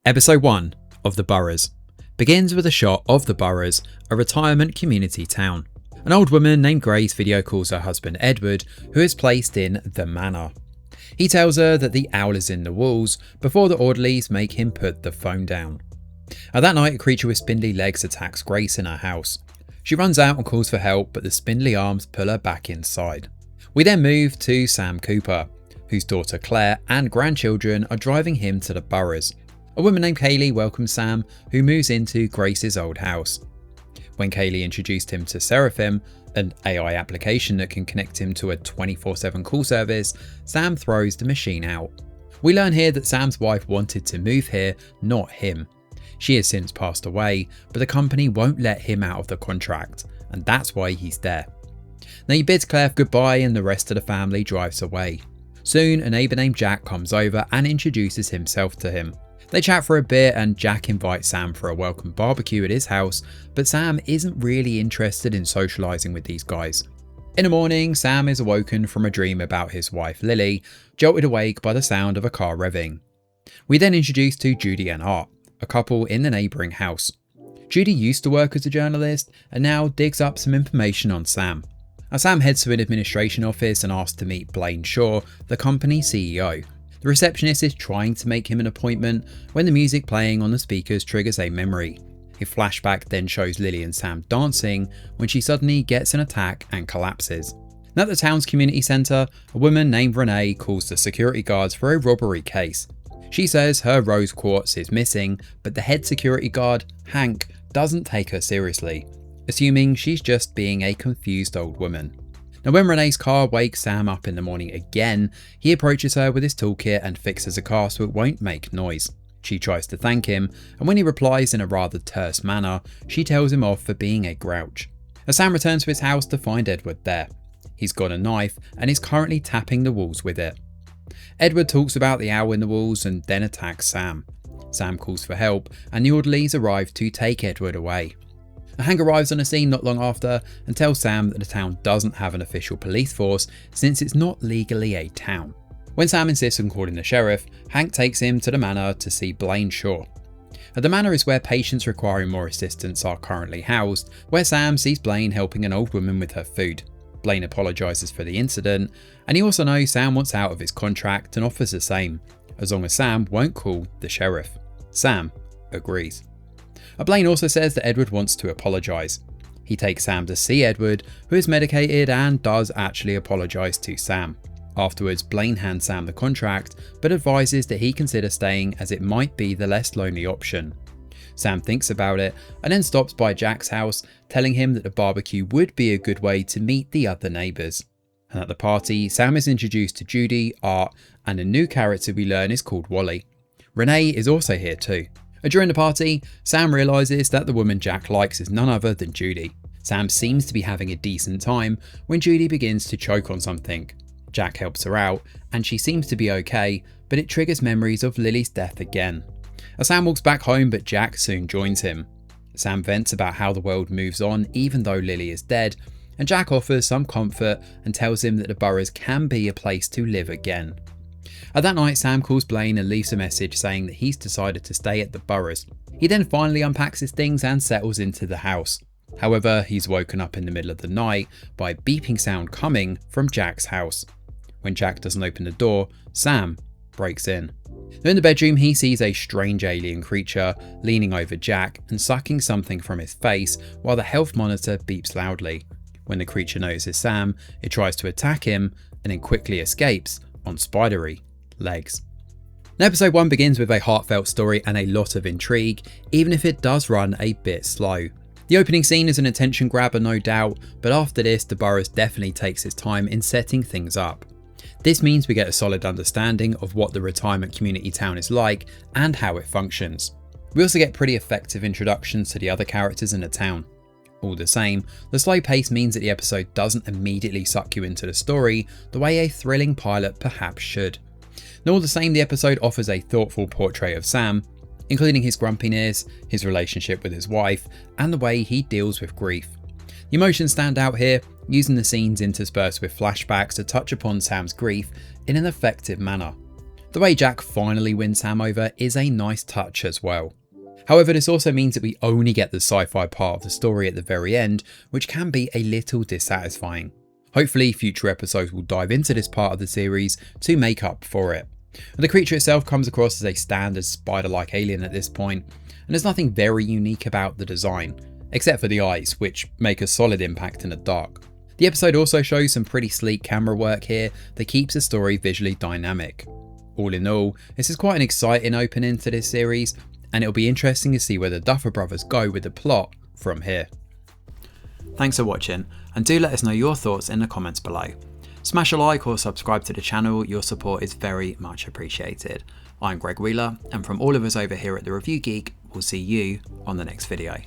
Episode 1 of The Boroughs begins with a shot of The Boroughs, a retirement community town. An old woman named Grace video calls her husband Edward, who is placed in the manor. He tells her that the owl is in the walls before the orderlies make him put the phone down. That night, a creature with spindly legs attacks Grace in her house. She runs out and calls for help, but the spindly arms pull her back inside. We then move to Sam Cooper, whose daughter Claire and grandchildren are driving him to the Boroughs. A woman named Kaylee welcomes Sam, who moves into Grace's old house. When Kaylee introduced him to Seraphim, an AI application that can connect him to a 24/7 call service, Sam throws the machine out. We learn here that Sam's wife wanted to move here, not him. She has since passed away, but the company won't let him out of the contract, and that's why he's there. Now he bids Claire goodbye and the rest of the family drives away. Soon, a neighbour named Jack comes over and introduces himself to him. They chat for a bit and Jack invites Sam for a welcome barbecue at his house, but Sam isn't really interested in socialising with these guys. In the morning, Sam is awoken from a dream about his wife Lily, jolted awake by the sound of a car revving. We then introduced to Judy and Art, a couple in the neighbouring house. Judy used to work as a journalist and now digs up some information on Sam. Sam heads to an administration office and asks to meet Blaine Shaw, the company CEO. The receptionist is trying to make him an appointment when the music playing on the speakers triggers a memory. A flashback then shows Lily and Sam dancing when she suddenly gets an attack and collapses. And at the town's community centre, a woman named Renee calls the security guards for a robbery case. She says her rose quartz is missing, but the head security guard, Hank, doesn't take her seriously, assuming she's just being a confused old woman. Now when Renee's car wakes Sam up in the morning again, he approaches her with his toolkit and fixes the car so it won't make noise. She tries to thank him, and when he replies in a rather terse manner, she tells him off for being a grouch. As Sam returns to his house to find Edward there. He's got a knife and is currently tapping the walls with it. Edward talks about the owl in the walls and then attacks Sam. Sam calls for help and the orderlies arrive to take Edward away. Hank arrives on the scene not long after and tells Sam that the town doesn't have an official police force since it's not legally a town. When Sam insists on calling the sheriff, Hank takes him to the manor to see Blaine Shaw. The manor is where patients requiring more assistance are currently housed, where Sam sees Blaine helping an old woman with her food. Blaine apologises for the incident, and he also knows Sam wants out of his contract and offers the same, as long as Sam won't call the sheriff. Sam agrees. Blaine also says that Edward wants to apologise. He takes Sam to see Edward, who is medicated and does actually apologise to Sam. Afterwards, Blaine hands Sam the contract, but advises that he consider staying as it might be the less lonely option. Sam thinks about it and then stops by Jack's house, telling him that the barbecue would be a good way to meet the other neighbours. And at the party, Sam is introduced to Judy, Art, and a new character we learn is called Wally. Renee is also here too. During the party, Sam realises that the woman Jack likes is none other than Judy. Sam seems to be having a decent time when Judy begins to choke on something. Jack helps her out and she seems to be okay, but it triggers memories of Lily's death again. Sam walks back home, but Jack soon joins him. Sam vents about how the world moves on even though Lily is dead, and Jack offers some comfort and tells him that the Boroughs can be a place to live again. That night, Sam calls Blaine and leaves a message saying that he's decided to stay at the Boroughs. He then finally unpacks his things and settles into the house. However, he's woken up in the middle of the night by a beeping sound coming from Jack's house. When Jack doesn't open the door, Sam breaks in. In the bedroom, he sees a strange alien creature leaning over Jack and sucking something from his face while the health monitor beeps loudly. When the creature notices Sam, it tries to attack him and then quickly escapes on spidery legs. Now, episode 1 begins with a heartfelt story and a lot of intrigue, even if it does run a bit slow. The opening scene is an attention grabber, no doubt, but after this, the Boroughs definitely takes its time in setting things up. This means we get a solid understanding of what the retirement community town is like and how it functions. We also get pretty effective introductions to the other characters in the town. All the same, the slow pace means that the episode doesn't immediately suck you into the story the way a thrilling pilot perhaps should. And all the same, the episode offers a thoughtful portrait of Sam, including his grumpiness, his relationship with his wife, and the way he deals with grief. The emotions stand out here, using the scenes interspersed with flashbacks to touch upon Sam's grief in an effective manner. The way Jack finally wins Sam over is a nice touch as well. However, this also means that we only get the sci-fi part of the story at the very end, which can be a little dissatisfying. Hopefully, future episodes will dive into this part of the series to make up for it. The creature itself comes across as a standard spider-like alien at this point, and there's nothing very unique about the design, except for the eyes, which make a solid impact in the dark. The episode also shows some pretty sleek camera work here that keeps the story visually dynamic. All in all, this is quite an exciting opening to this series, and it'll be interesting to see where the Duffer Brothers go with the plot from here. Thanks for watching, and do let us know your thoughts in the comments below. Smash a like or subscribe to the channel, your support is very much appreciated. I'm Greg Wheeler, and from all of us over here at The Review Geek, we'll see you on the next video.